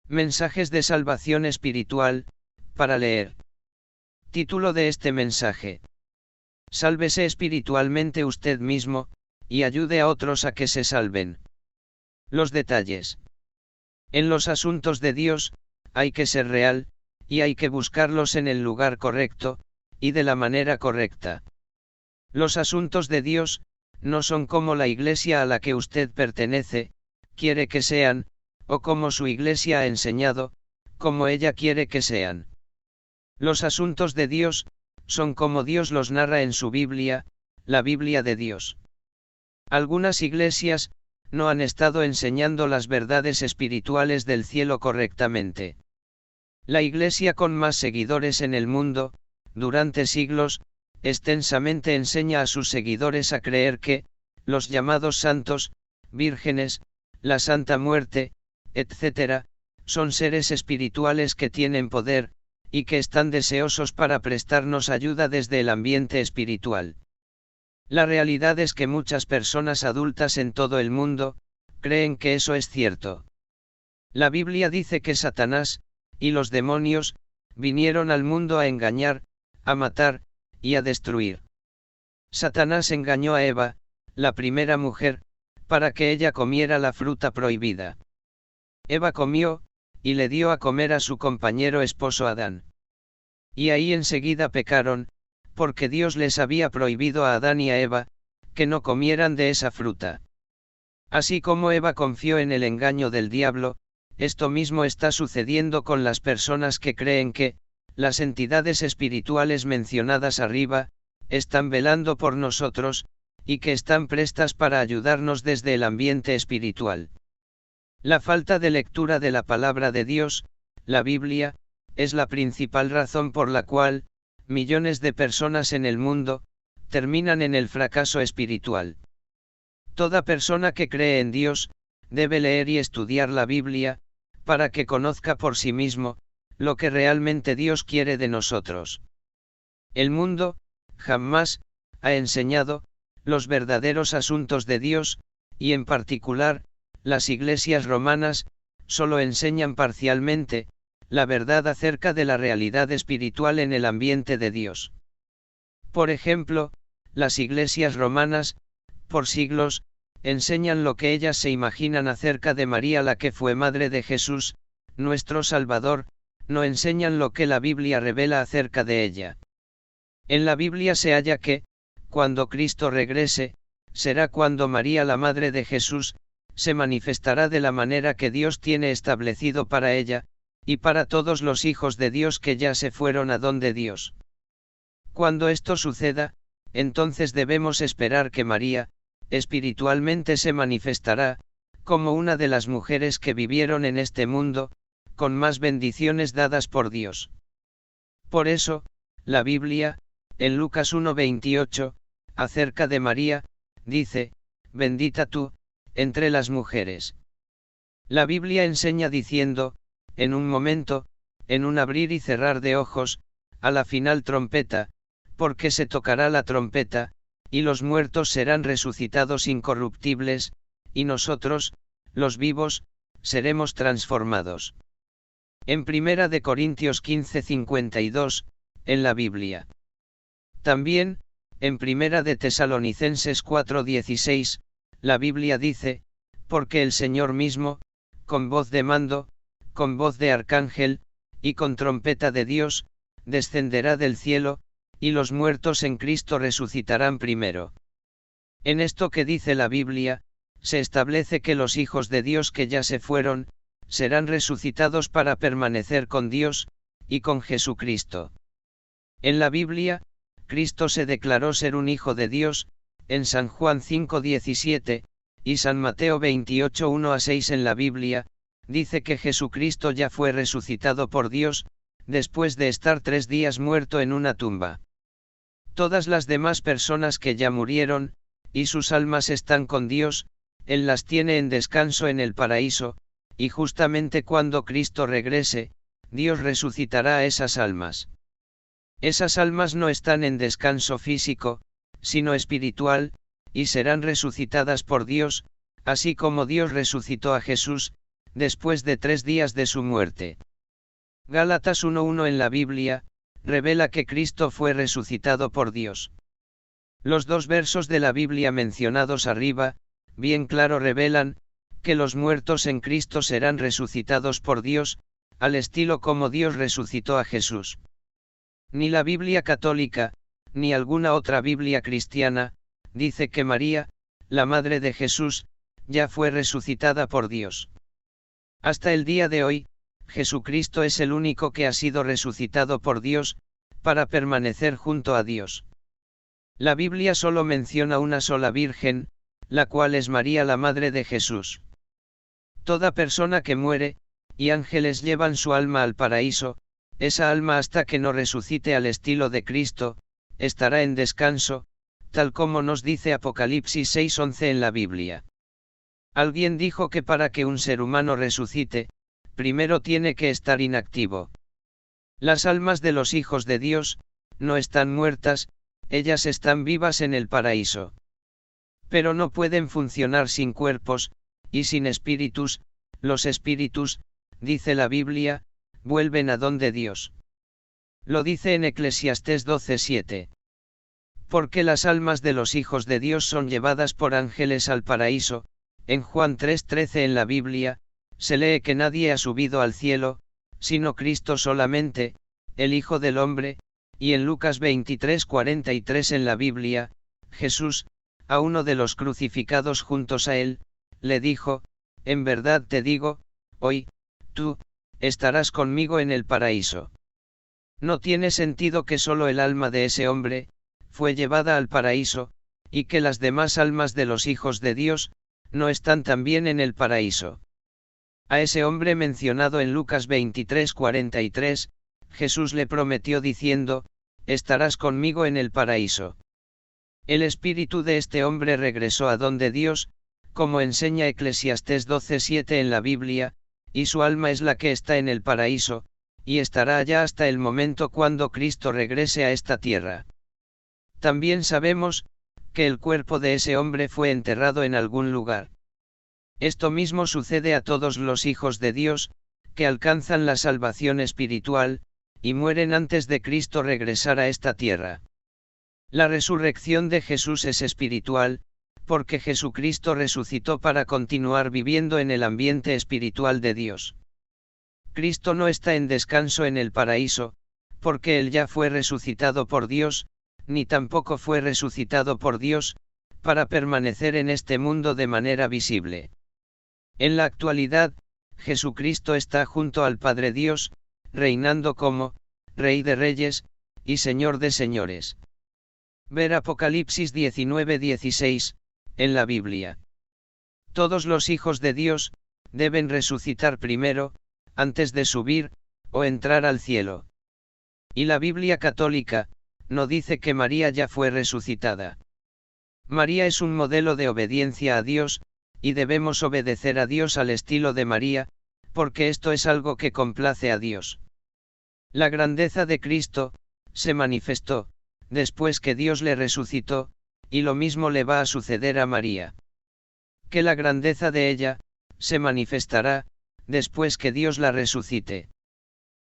Mensajes de salvación espiritual, para leer. Título de este mensaje. Sálvese espiritualmente usted mismo, y ayude a otros a que se salven. Los detalles. En los asuntos de Dios, hay que ser real, y hay que buscarlos en el lugar correcto, y de la manera correcta. Los asuntos de Dios, no son como la iglesia a la que usted pertenece, quiere que sean, o como su iglesia ha enseñado, como ella quiere que sean. Los asuntos de Dios, son como Dios los narra en su Biblia, la Biblia de Dios. Algunas iglesias, no han estado enseñando las verdades espirituales del cielo correctamente. La iglesia con más seguidores en el mundo, durante siglos, extensamente enseña a sus seguidores a creer que, los llamados santos, vírgenes, la Santa Muerte, etc., son seres espirituales que tienen poder, y que están deseosos para prestarnos ayuda desde el ambiente espiritual. La realidad es que muchas personas adultas en todo el mundo, creen que eso es cierto. La Biblia dice que Satanás, y los demonios, vinieron al mundo a engañar, a matar, y a destruir. Satanás engañó a Eva, la primera mujer, para que ella comiera la fruta prohibida. Eva comió, y le dio a comer a su compañero esposo Adán. Y ahí enseguida pecaron, porque Dios les había prohibido a Adán y a Eva, que no comieran de esa fruta. Así como Eva confió en el engaño del diablo, esto mismo está sucediendo con las personas que creen que, las entidades espirituales mencionadas arriba, están velando por nosotros, y que están prestas para ayudarnos desde el ambiente espiritual. La falta de lectura de la palabra de Dios, la Biblia, es la principal razón por la cual, millones de personas en el mundo, terminan en el fracaso espiritual. Toda persona que cree en Dios, debe leer y estudiar la Biblia, para que conozca por sí mismo, lo que realmente Dios quiere de nosotros. El mundo, jamás, ha enseñado, los verdaderos asuntos de Dios, y en particular, las iglesias romanas, solo enseñan parcialmente, la verdad acerca de la realidad espiritual en el ambiente de Dios. Por ejemplo, las iglesias romanas, por siglos, enseñan lo que ellas se imaginan acerca de María la que fue madre de Jesús, nuestro Salvador, no enseñan lo que la Biblia revela acerca de ella. En la Biblia se halla que, cuando Cristo regrese, será cuando María la madre de Jesús, se manifestará de la manera que Dios tiene establecido para ella, y para todos los hijos de Dios que ya se fueron a donde Dios. Cuando esto suceda, entonces debemos esperar que María, espiritualmente se manifestará, como una de las mujeres que vivieron en este mundo, con más bendiciones dadas por Dios. Por eso, la Biblia, en Lucas 1:28, acerca de María, dice, bendita tú, entre las mujeres. La Biblia enseña diciendo, en un momento, en un abrir y cerrar de ojos, a la final trompeta, porque se tocará la trompeta, y los muertos serán resucitados incorruptibles, y nosotros, los vivos, seremos transformados. En 1 de Corintios 15:52, en la Biblia. También, en 1 de Tesalonicenses 4:16, la Biblia dice, porque el Señor mismo, con voz de mando, con voz de arcángel, y con trompeta de Dios, descenderá del cielo, y los muertos en Cristo resucitarán primero. En esto que dice la Biblia, se establece que los hijos de Dios que ya se fueron, serán resucitados para permanecer con Dios, y con Jesucristo. En la Biblia, Cristo se declaró ser un hijo de Dios, en San Juan 5:17, y San Mateo 28:1-6 en la Biblia, dice que Jesucristo ya fue resucitado por Dios, después de estar 3 días muerto en una tumba. Todas las demás personas que ya murieron, y sus almas están con Dios, Él las tiene en descanso en el paraíso, y justamente cuando Cristo regrese, Dios resucitará a esas almas. Esas almas no están en descanso físico, sino espiritual, y serán resucitadas por Dios, así como Dios resucitó a Jesús, después de 3 días de su muerte. Gálatas 1:1 en la Biblia, revela que Cristo fue resucitado por Dios. Los 2 versos de la Biblia mencionados arriba, bien claro revelan, que los muertos en Cristo serán resucitados por Dios, al estilo como Dios resucitó a Jesús. Ni la Biblia católica, ni alguna otra Biblia cristiana, dice que María, la madre de Jesús, ya fue resucitada por Dios. Hasta el día de hoy, Jesucristo es el único que ha sido resucitado por Dios, para permanecer junto a Dios. La Biblia solo menciona una sola Virgen, la cual es María la madre de Jesús. Toda persona que muere, y ángeles llevan su alma al paraíso, esa alma hasta que no resucite al estilo de Cristo, estará en descanso, tal como nos dice Apocalipsis 6:11 en la Biblia. Alguien dijo que para que un ser humano resucite, primero tiene que estar inactivo. Las almas de los hijos de Dios, no están muertas, ellas están vivas en el paraíso. Pero no pueden funcionar sin cuerpos, y sin espíritus, los espíritus, dice la Biblia, vuelven a donde Dios. Lo dice en Eclesiastés 12:7. Porque las almas de los hijos de Dios son llevadas por ángeles al paraíso, en Juan 3:13 en la Biblia, se lee que nadie ha subido al cielo, sino Cristo solamente, el Hijo del Hombre, y en Lucas 23:43 en la Biblia, Jesús, a uno de los crucificados juntos a él, le dijo, en verdad te digo, hoy, tú, estarás conmigo en el paraíso. No tiene sentido que solo el alma de ese hombre, fue llevada al paraíso, y que las demás almas de los hijos de Dios, no están también en el paraíso. A ese hombre mencionado en Lucas 23:43, Jesús le prometió diciendo, estarás conmigo en el paraíso. El espíritu de este hombre regresó a donde Dios, como enseña Eclesiastés 12:7 en la Biblia, y su alma es la que está en el paraíso, y estará allá hasta el momento cuando Cristo regrese a esta tierra. También sabemos, que el cuerpo de ese hombre fue enterrado en algún lugar. Esto mismo sucede a todos los hijos de Dios, que alcanzan la salvación espiritual, y mueren antes de Cristo regresar a esta tierra. La resurrección de Jesús es espiritual, porque Jesucristo resucitó para continuar viviendo en el ambiente espiritual de Dios. Cristo no está en descanso en el paraíso, porque Él ya fue resucitado por Dios, ni tampoco fue resucitado por Dios, para permanecer en este mundo de manera visible. En la actualidad, Jesucristo está junto al Padre Dios, reinando como Rey de Reyes, y Señor de Señores. Ver Apocalipsis 19:16, en la Biblia. Todos los hijos de Dios, deben resucitar primero, antes de subir, o entrar al cielo. Y la Biblia católica, no dice que María ya fue resucitada. María es un modelo de obediencia a Dios, y debemos obedecer a Dios al estilo de María, porque esto es algo que complace a Dios. La grandeza de Cristo, se manifestó, después que Dios le resucitó, y lo mismo le va a suceder a María. Que la grandeza de ella, se manifestará, después que Dios la resucite.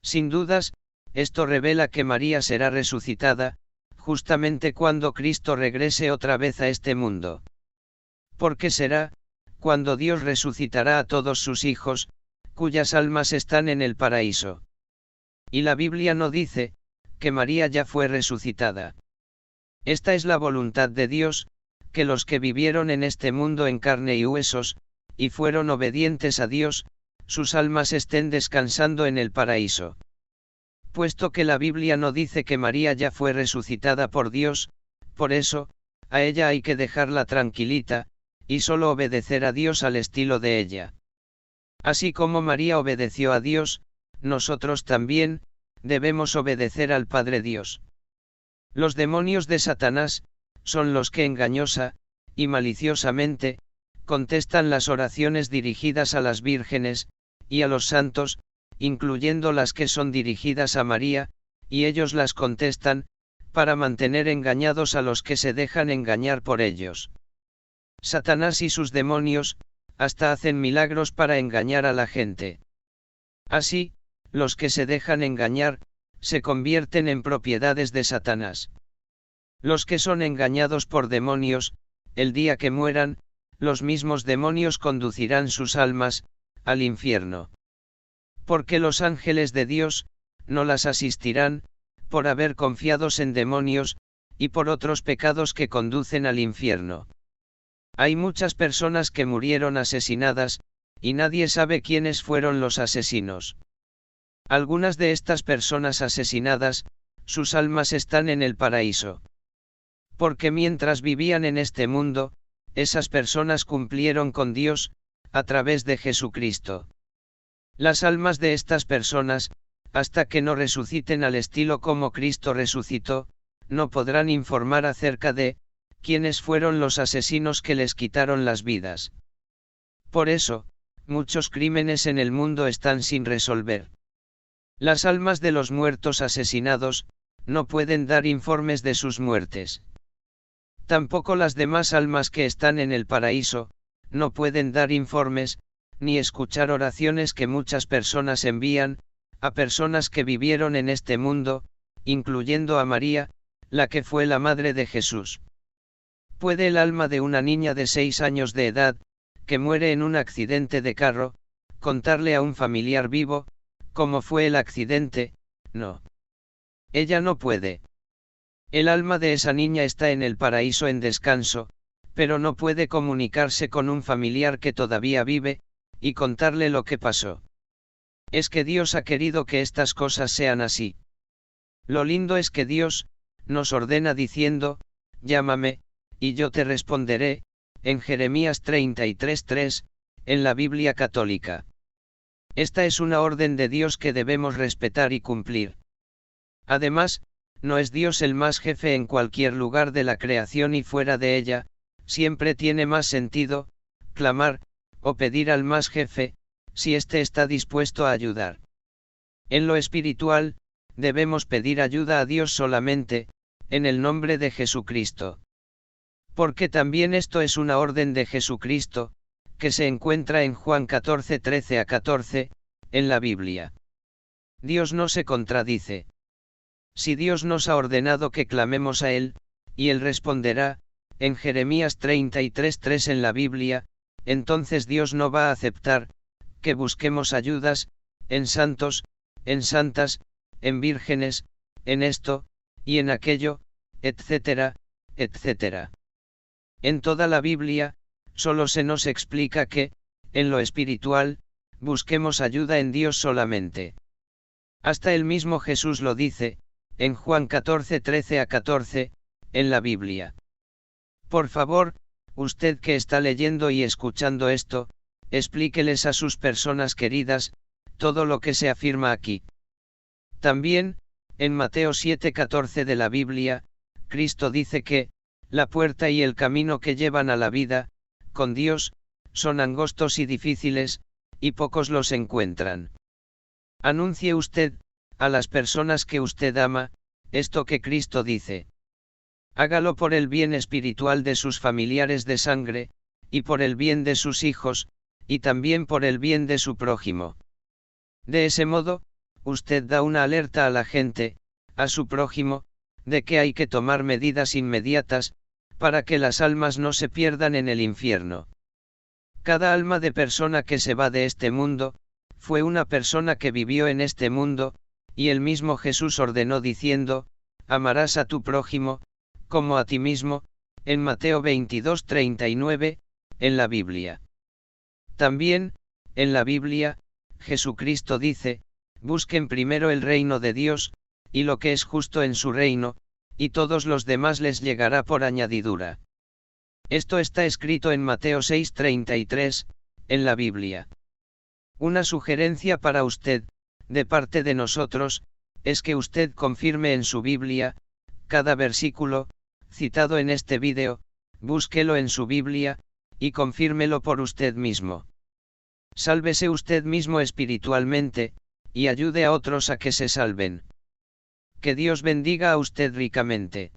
Sin dudas, esto revela que María será resucitada, justamente cuando Cristo regrese otra vez a este mundo. Porque será, cuando Dios resucitará a todos sus hijos, cuyas almas están en el paraíso. Y la Biblia no dice, que María ya fue resucitada. Esta es la voluntad de Dios, que los que vivieron en este mundo en carne y huesos, y fueron obedientes a Dios, sus almas estén descansando en el paraíso. Puesto que la Biblia no dice que María ya fue resucitada por Dios, por eso, a ella hay que dejarla tranquilita, y solo obedecer a Dios al estilo de ella. Así como María obedeció a Dios, nosotros también, debemos obedecer al Padre Dios. Los demonios de Satanás, son los que engañosa, y maliciosamente, contestan las oraciones dirigidas a las vírgenes, y a los santos, incluyendo las que son dirigidas a María, y ellos las contestan, para mantener engañados a los que se dejan engañar por ellos. Satanás y sus demonios, hasta hacen milagros para engañar a la gente. Así, los que se dejan engañar, se convierten en propiedades de Satanás. Los que son engañados por demonios, el día que mueran, los mismos demonios conducirán sus almas al infierno. Porque los ángeles de Dios no las asistirán, por haber confiados en demonios, y por otros pecados que conducen al infierno. Hay muchas personas que murieron asesinadas, y nadie sabe quiénes fueron los asesinos. Algunas de estas personas asesinadas, sus almas están en el paraíso. Porque mientras vivían en este mundo, esas personas cumplieron con Dios, a través de Jesucristo. Las almas de estas personas, hasta que no resuciten al estilo como Cristo resucitó, no podrán informar acerca de quiénes fueron los asesinos que les quitaron las vidas. Por eso, muchos crímenes en el mundo están sin resolver. Las almas de los muertos asesinados, no pueden dar informes de sus muertes. Tampoco las demás almas que están en el paraíso, no pueden dar informes, ni escuchar oraciones que muchas personas envían, a personas que vivieron en este mundo, incluyendo a María, la que fue la madre de Jesús. ¿Puede el alma de una niña de 6 años de edad, que muere en un accidente de carro, contarle a un familiar vivo, cómo fue el accidente? No. Ella no puede. El alma de esa niña está en el paraíso en descanso, pero no puede comunicarse con un familiar que todavía vive, y contarle lo que pasó. Es que Dios ha querido que estas cosas sean así. Lo lindo es que Dios nos ordena diciendo, llámame, y yo te responderé, en Jeremías 33:3, en la Biblia católica. Esta es una orden de Dios que debemos respetar y cumplir. Además, no es Dios el más jefe en cualquier lugar de la creación y fuera de ella, siempre tiene más sentido clamar o pedir al más jefe, si éste está dispuesto a ayudar. En lo espiritual, debemos pedir ayuda a Dios solamente, en el nombre de Jesucristo. Porque también esto es una orden de Jesucristo, que se encuentra en Juan 14:13-14, en la Biblia. Dios no se contradice. Si Dios nos ha ordenado que clamemos a Él, y Él responderá, en Jeremías 33:3 en la Biblia, entonces Dios no va a aceptar que busquemos ayudas, en santos, en santas, en vírgenes, en esto, y en aquello, etcétera, etcétera. En toda la Biblia, solo se nos explica que, en lo espiritual, busquemos ayuda en Dios solamente. Hasta el mismo Jesús lo dice, en Juan 14:13-14, en la Biblia. Por favor, usted que está leyendo y escuchando esto, explíqueles a sus personas queridas, todo lo que se afirma aquí. También, en Mateo 7:14 de la Biblia, Cristo dice que, la puerta y el camino que llevan a la vida, con Dios, son angostos y difíciles, y pocos los encuentran. Anuncie usted, a las personas que usted ama, esto que Cristo dice. Hágalo por el bien espiritual de sus familiares de sangre, y por el bien de sus hijos, y también por el bien de su prójimo. De ese modo, usted da una alerta a la gente, a su prójimo, de que hay que tomar medidas inmediatas, para que las almas no se pierdan en el infierno. Cada alma de persona que se va de este mundo, fue una persona que vivió en este mundo, y el mismo Jesús ordenó diciendo, amarás a tu prójimo, como a ti mismo, en Mateo 22:39, en la Biblia. También, en la Biblia, Jesucristo dice, busquen primero el reino de Dios, y lo que es justo en su reino, y todos los demás les llegará por añadidura. Esto está escrito en Mateo 6:33, en la Biblia. Una sugerencia para usted, de parte de nosotros, es que usted confirme en su Biblia, cada versículo, citado en este vídeo, búsquelo en su Biblia, y confírmelo por usted mismo. Sálvese usted mismo espiritualmente, y ayude a otros a que se salven. Que Dios bendiga a usted ricamente.